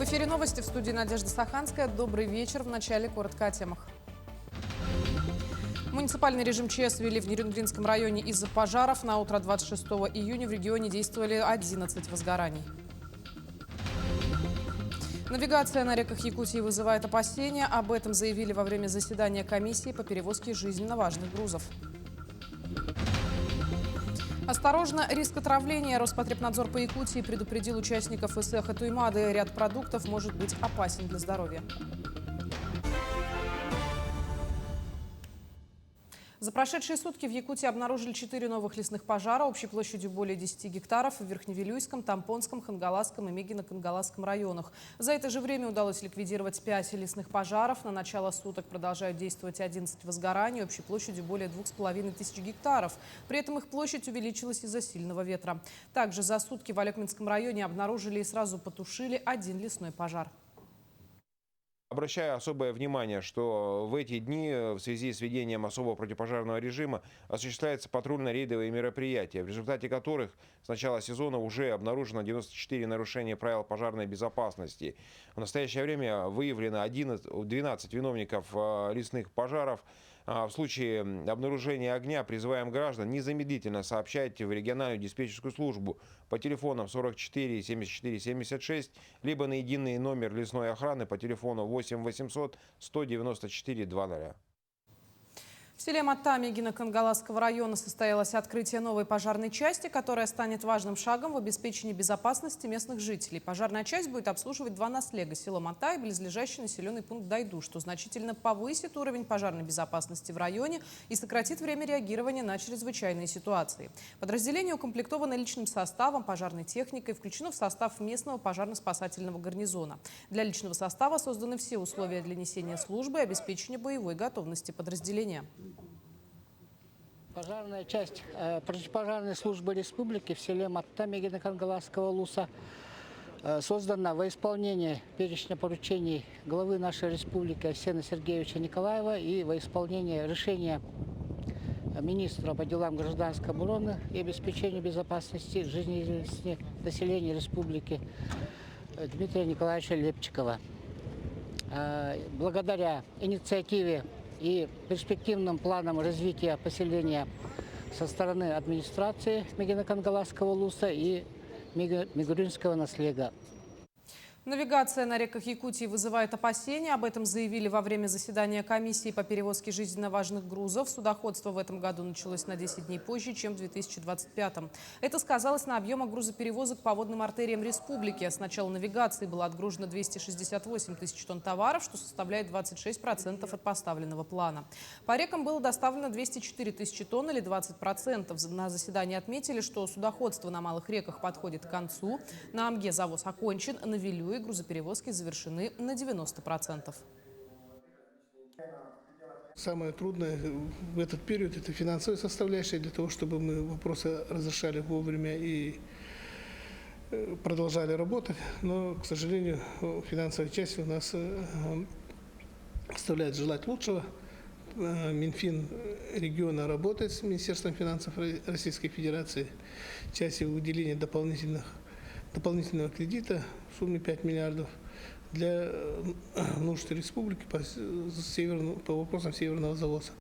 эфире новости, в студии Надежда Саханская. Добрый вечер. В начале коротко о темах. Муниципальный режим ЧС ввели в Нерюнгринском районе из-за пожаров. На утро 26 июня в регионе действовали 11 возгораний. Навигация на реках Якутии вызывает опасения. Об этом заявили во время заседания комиссии по перевозке жизненно важных грузов. Осторожно, риск отравления. Роспотребнадзор по Якутии предупредил участников ИСЭХ Туймады. Ряд продуктов может быть опасен для здоровья. За прошедшие сутки в Якутии обнаружили 4 новых лесных пожара общей площадью более 10 гектаров в Верхневилюйском, Тампонском, Хангаласском и Мегино-Кангаласском районах. За это же время удалось ликвидировать 5 лесных пожаров. На начало суток продолжают действовать 11 возгораний общей площадью более 2500 гектаров. При этом их площадь увеличилась из-за сильного ветра. Также за сутки в Алекминском районе обнаружили и сразу потушили 1 лесной пожар. Обращаю особое внимание, что в эти дни в связи с введением особого противопожарного режима осуществляются патрульно-рейдовые мероприятия, в результате которых с начала сезона уже обнаружено 94 нарушения правил пожарной безопасности. В настоящее время выявлено 12 виновников лесных пожаров. В случае обнаружения огня призываем граждан незамедлительно сообщать в региональную диспетчерскую службу по телефонам 44 74 76, либо на единый номер лесной охраны по телефону 8 800 194 00. В селе Мата Мегино-Кангаласского района состоялось открытие новой пожарной части, которая станет важным шагом в обеспечении безопасности местных жителей. Пожарная часть будет обслуживать 2 наслега – село Мата и близлежащий населенный пункт Дайду, что значительно повысит уровень пожарной безопасности в районе и сократит время реагирования на чрезвычайные ситуации. Подразделение укомплектовано личным составом, пожарной техникой, включено в состав местного пожарно-спасательного гарнизона. Для личного состава созданы все условия для несения службы и обеспечения боевой готовности подразделения. Пожарная часть противопожарной службы республики в селе Матта Мегино-Кангаласского улуса создана во исполнение перечня поручений главы нашей республики Арсена Сергеевича Николаева и во исполнение решения министра по делам гражданской обороны и обеспечению безопасности жизнедеятельности населения республики Дмитрия Николаевича Лепчикова. Благодаря инициативе и перспективным планам развития поселения со стороны администрации Мегино-Кангаласского улуса и Мегуринского наслега. Навигация на реках Якутии вызывает опасения. Об этом заявили во время заседания комиссии по перевозке жизненно важных грузов. Судоходство в этом году началось на 10 дней позже, чем в 2025. Это сказалось на объемах грузоперевозок по водным артериям республики. С начала навигации было отгружено 268 тысяч тонн товаров, что составляет 26% от поставленного плана. По рекам было доставлено 204 тысячи тонн или 20%. На заседании отметили, что судоходство на малых реках подходит к концу. На Амге завоз окончен, на Вилюе грузоперевозки завершены на 90%. Самое трудное в этот период – это финансовая составляющая, для того, чтобы мы вопросы разрешали вовремя и продолжали работать. Но, к сожалению, финансовая часть у нас оставляет желать лучшего. Минфин региона работает с Министерством финансов Российской Федерации в части выделения дополнительного кредита в сумме 5 миллиардов для нужд республики по вопросам северного завоза.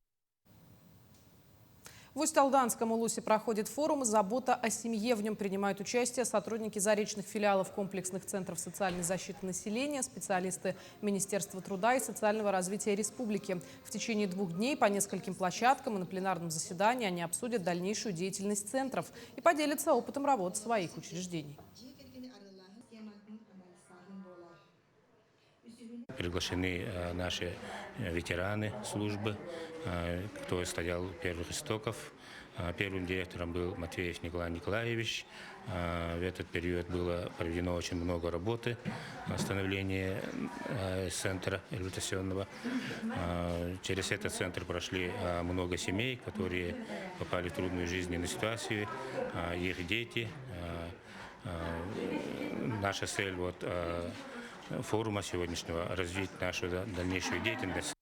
В Усть-Алданском улусе проходит форум «Забота о семье». В нем принимают участие сотрудники заречных филиалов комплексных центров социальной защиты населения, специалисты Министерства труда и социального развития республики. В течение 2 дней по нескольким площадкам и на пленарном заседании они обсудят дальнейшую деятельность центров и поделятся опытом работы своих учреждений. Приглашены наши ветераны службы, кто стоял у первых истоков. Первым директором был Матвеев Николай Николаевич. В этот период было проведено очень много работы, становление центра реабилитационного. Через этот центр прошли много семей, которые попали в трудную жизненную ситуацию, их дети. Наша цель форума сегодняшнего развить нашу дальнейшую деятельность.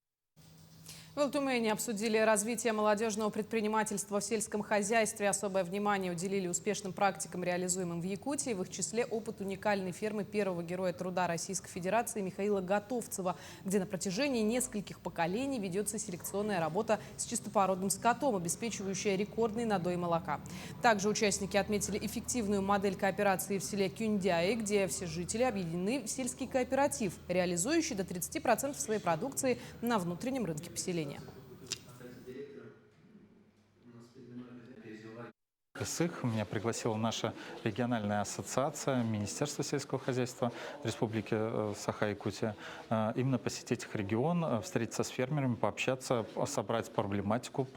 В Элтумене обсудили развитие молодежного предпринимательства в сельском хозяйстве. Особое внимание уделили успешным практикам, реализуемым в Якутии. В их числе опыт уникальной фермы первого героя труда Российской Федерации Михаила Готовцева, где на протяжении нескольких поколений ведется селекционная работа с чистопородным скотом, обеспечивающая рекордный надой молока. Также участники отметили эффективную модель кооперации в селе Кюндяи, где все жители объединены в сельский кооператив, реализующий до 30% своей продукции на внутреннем рынке поселения. КСИХ меня пригласила наша региональная ассоциация Министерства сельского хозяйства Республики Саха-Якутия именно посетить их регион, встретиться с фермерами, пообщаться, собрать проблематику,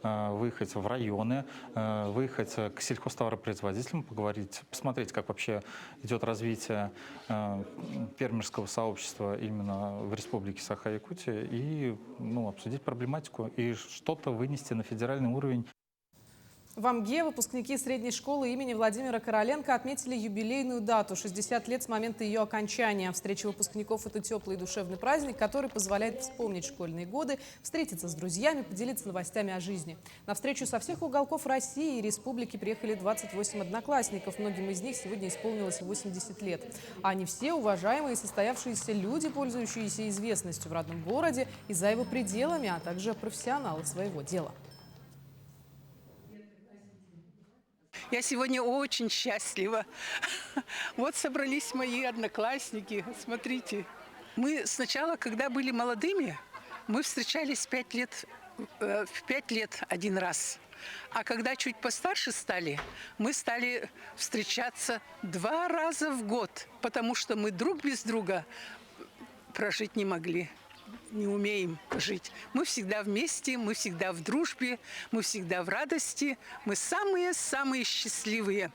выехать в районы, выехать к сельхозтоваропроизводителям, поговорить, посмотреть, как вообще идет развитие фермерского сообщества именно в Республике Саха-Якутия и обсудить проблематику и что-то вынести на федеральный уровень. В Амге выпускники средней школы имени Владимира Короленко отметили юбилейную дату – 60 лет с момента ее окончания. Встреча выпускников – это теплый и душевный праздник, который позволяет вспомнить школьные годы, встретиться с друзьями, поделиться новостями о жизни. На встречу со всех уголков России и республики приехали 28 одноклассников. Многим из них сегодня исполнилось 80 лет. Они все уважаемые и состоявшиеся люди, пользующиеся известностью в родном городе и за его пределами, а также профессионалы своего дела. Я сегодня очень счастлива. Вот собрались мои одноклассники. Смотрите. Мы сначала, когда были молодыми, мы встречались в 5 лет один раз. А когда чуть постарше стали, мы стали встречаться 2 раза в год, потому что мы друг без друга прожить не могли. Не умеем жить. Мы всегда вместе, мы всегда в дружбе, мы всегда в радости. Мы самые-самые счастливые.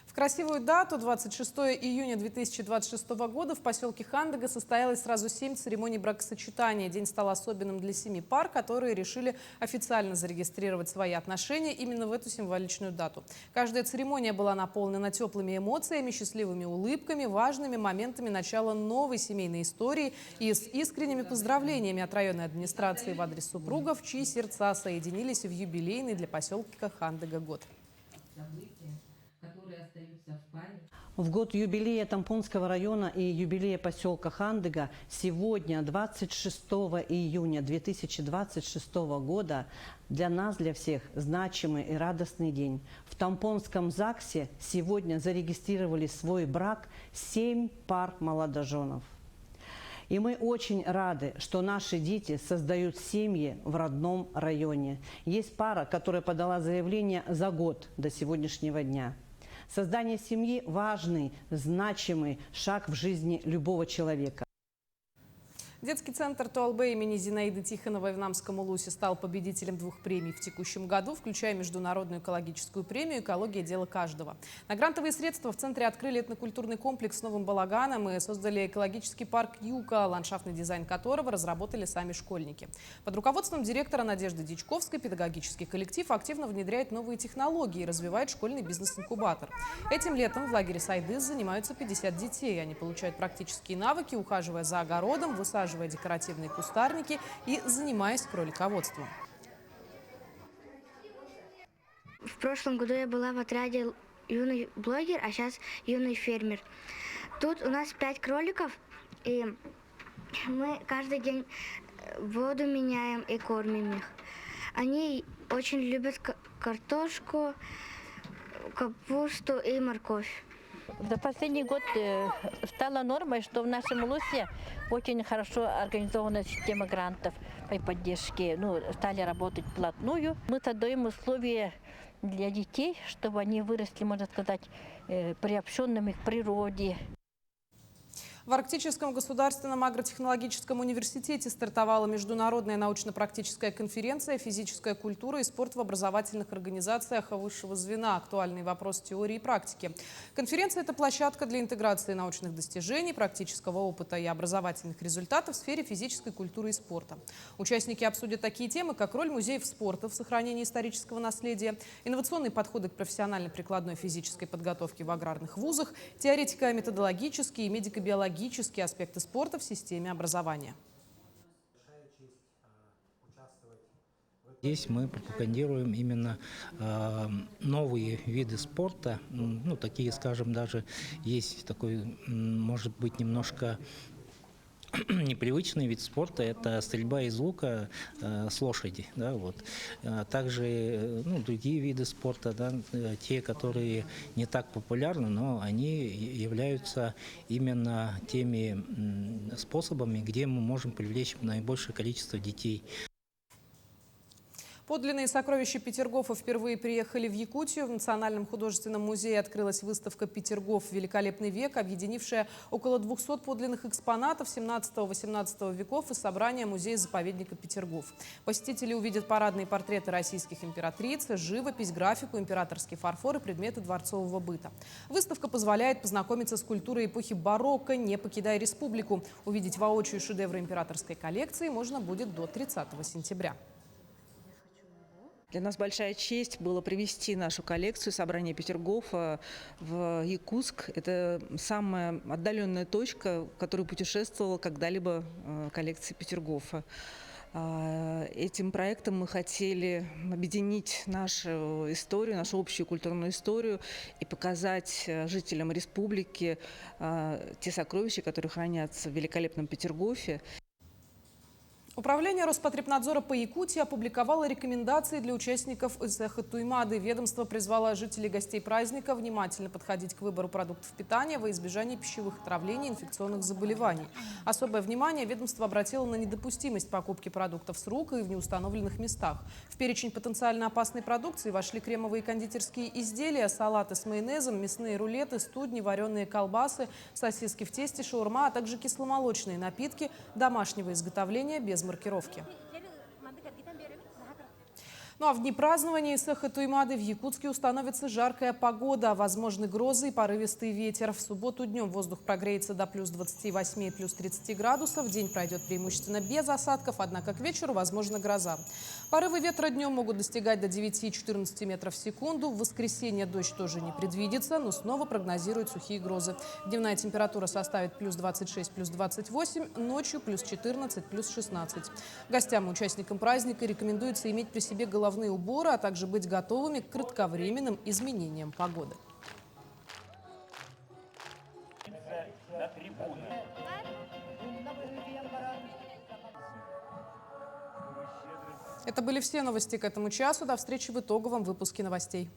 В красивую дату, 26 июня 2026 года, в поселке Хандыга состоялось сразу 7 церемоний бракосочетания. День стал особенным для 7 пар, которые решили официально зарегистрировать свои отношения именно в эту символичную дату. Каждая церемония была наполнена теплыми эмоциями, счастливыми улыбками, важными моментами начала новой семейной истории и с искренними поздравлениями от районной администрации в адрес супругов, чьи сердца соединились в юбилейный для поселка Хандыга год. В год юбилея Тампонского района и юбилея поселка Хандыга сегодня, 26 июня 2026 года, для нас, для всех, значимый и радостный день. В Тампонском ЗАГСе сегодня зарегистрировали свой брак 7 пар молодоженов. И мы очень рады, что наши дети создают семьи в родном районе. Есть пара, которая подала заявление за год до сегодняшнего дня. Создание семьи – важный, значимый шаг в жизни любого человека. Детский центр Туалбе имени Зинаиды Тихоновой в Намском Улусе стал победителем 2 премий в текущем году, включая международную экологическую премию «Экология – дело каждого». На грантовые средства в центре открыли этнокультурный комплекс с новым балаганом и создали экологический парк «Юка», ландшафтный дизайн которого разработали сами школьники. Под руководством директора Надежды Дичковской педагогический коллектив активно внедряет новые технологии и развивает школьный бизнес-инкубатор. Этим летом в лагере «Сайдыс» занимаются 50 детей. Они получают практические навыки, ухаживая за огородом, высаживая декоративные кустарники и занимаясь кролиководством. В прошлом году я была в отряде юный блогер, а сейчас юный фермер. Тут у нас 5 кроликов, и мы каждый день воду меняем и кормим их. Они очень любят картошку, капусту и морковь. За последний год стала нормой, что в нашем Улусе очень хорошо организована система грантов по поддержке. Стали работать вплотную. Мы создаем условия для детей, чтобы они выросли, можно сказать, приобщенными к природе. В Арктическом государственном агротехнологическом университете стартовала международная научно-практическая конференция «Физическая культура и спорт в образовательных организациях высшего звена. Актуальный вопрос теории и практики». Конференция – это площадка для интеграции научных достижений, практического опыта и образовательных результатов в сфере физической культуры и спорта. Участники обсудят такие темы, как роль музеев спорта в сохранении исторического наследия, инновационные подходы к профессионально-прикладной физической подготовке в аграрных вузах, теоретико-методологические и медико-биологические аспекты спорта в системе образования. Здесь мы пропагандируем именно новые виды спорта, ну, такие, скажем, даже есть такой, может быть, немножко непривычный вид спорта – это стрельба из лука с лошади. Да, вот. Также другие виды спорта, да, те, которые не так популярны, но они являются именно теми способами, где мы можем привлечь наибольшее количество детей. Подлинные сокровища Петергофа впервые приехали в Якутию. В Национальном художественном музее открылась выставка «Петергоф. Великолепный век», объединившая около 200 подлинных экспонатов 17-18 веков из собрания музея-заповедника Петергоф. Посетители увидят парадные портреты российских императриц, живопись, графику, императорский фарфор и предметы дворцового быта. Выставка позволяет познакомиться с культурой эпохи барокко, не покидая республику. Увидеть воочию шедевры императорской коллекции можно будет до 30 сентября. Для нас большая честь было привести нашу коллекцию собрания Петергофа в Якутск. Это самая отдаленная точка, в которую путешествовала когда-либо коллекция Петергофа. Этим проектом мы хотели объединить нашу историю, нашу общую культурную историю и показать жителям республики те сокровища, которые хранятся в великолепном Петергофе. Управление Роспотребнадзора по Якутии опубликовало рекомендации для участников цеха Туймады. Ведомство призвало жителей и гостей праздника внимательно подходить к выбору продуктов питания во избежание пищевых отравлений и инфекционных заболеваний. Особое внимание ведомство обратило на недопустимость покупки продуктов с рук и в неустановленных местах. В перечень потенциально опасной продукции вошли кремовые кондитерские изделия, салаты с майонезом, мясные рулеты, студни, вареные колбасы, сосиски в тесте, шаурма, а также кисломолочные напитки домашнего изготовления без маркировки. Ну а в дни празднования цеха Туймады в Якутске установится жаркая погода, возможны грозы и порывистый ветер. В субботу днем воздух прогреется до плюс 28 и плюс 30 градусов. День пройдет преимущественно без осадков, однако к вечеру возможна гроза. Порывы ветра днем могут достигать до 9-14 метров в секунду. В воскресенье дождь тоже не предвидится, но снова прогнозируют сухие грозы. Дневная температура составит плюс 26, плюс 28, ночью плюс 14, плюс 16. Гостям и участникам праздника рекомендуется иметь при себе головные уборы, а также быть готовыми к кратковременным изменениям погоды. Это были все новости к этому часу. До встречи в итоговом выпуске новостей.